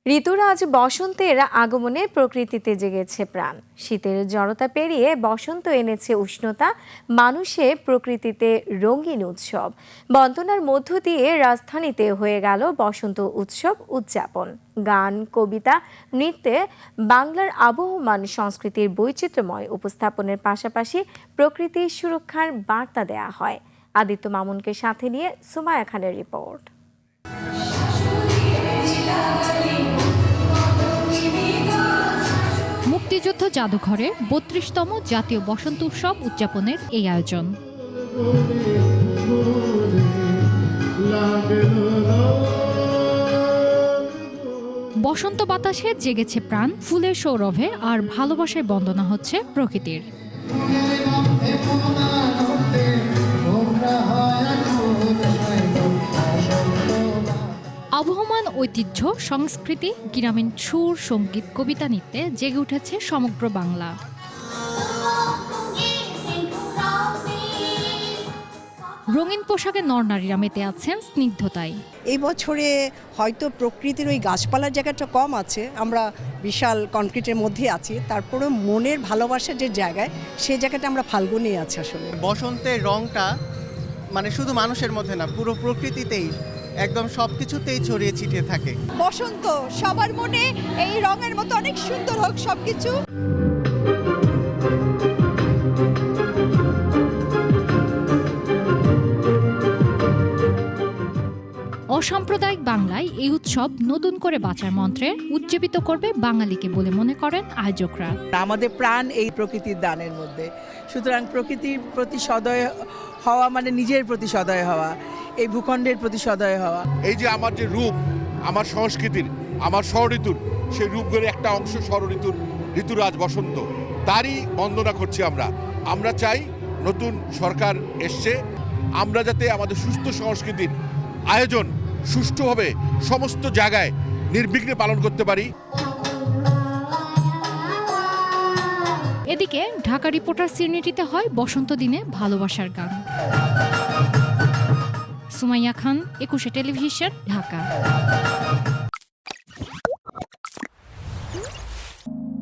ঋতুরাজ বসন্তের আগমনে প্রকৃতিতে জেগেছে প্রাণ। শীতের জড়তা পেরিয়ে বসন্ত এনেছে উষ্ণতা, মানুষে প্রকৃতিতে রঙিন উৎসব। বন্দনার মধ্য দিয়ে রাজধানীতে হয়ে গেল বসন্ত উৎসব উদযাপন। গান, কবিতা, নৃত্যে বাংলার আবহমান সংস্কৃতির বৈচিত্র্যময় উপস্থাপনের পাশাপাশি প্রকৃতির সুরক্ষার বার্তা দেয়া হয়। আদিত্য মামুনকে সাথে নিয়ে সুমায়া খানের রিপোর্ট। মুক্তিযুদ্ধ জাদুঘরে ৩২তম জাতীয় বসন্ত উৎসব উদযাপনের এই আয়োজন। বসন্ত বাতাসে জেগেছে প্রাণ, ফুলের সৌরভে আর ভালোবাসায় বন্দনা হচ্ছে প্রকৃতির। আবহমান ঐতিহ্য, সংস্কৃতি, গ্রামীণ সুর, সঙ্গীত, কবিতা, নৃত্যে জেগে উঠেছে সমগ্র বাংলা। রঙিন পোশাকে নরনারীরা মেতে আছেন স্নিগ্ধতায়। এই বছরে হয়তো প্রকৃতির ওই গাছপালার জায়গাটা কম আছে, আমরা বিশাল কনক্রিটের মধ্যে আছি, তারপরে মনের ভালোবাসার যে জায়গায় সেই জায়গাটা আমরা ফাল্গুনে আছি। আসলে বসন্তের রংটা মানে শুধু মানুষের মধ্যে না, পুরো প্রকৃতিতেই একদম সবকিছুতেই ছড়িয়ে ছিটিয়ে থাকে। বসন্ত সবার মনে এই রঙের মতো অনেক সুন্দর হোক সবকিছু। অসাম্প্রদায়িক বাংলায় এই উৎসব নতুন করে বাঁচার মন্ত্রে উজ্জীবিত করবে বাঙালিকে বলে মনে করেন আয়োজকরা। আমাদের প্রাণ এই প্রকৃতির দানের মধ্যে, সুতরাং প্রকৃতির প্রতি সদয় হওয়া মানে নিজের প্রতি সদয় হওয়া, এই ভূখণ্ডের প্রতি সদয় হওয়া। এই যে আমার যে রূপ, আমার সংস্কৃতির, আমার ষড়ঋতুর, সেই রূপগুলোর একটা অংশ ষড়ঋতুর ঋতুরাজ বসন্ত, তারই বন্দনা করছি আমরা চাই নতুন সরকার এসছে, আমরা যাতে আমাদের সুস্থ সংস্কৃতির আয়োজন সুষ্ঠুভাবে সমস্ত জায়গায় নির্বিঘ্নে পালন করতে পারি। এদিকে ঢাকা রিপোর্টার সিনেটিতে হয় বসন্ত দিনে ভালোবাসার গান। সুমাইয়া খান, ২১শে টেলিভিশন, ঢাকা।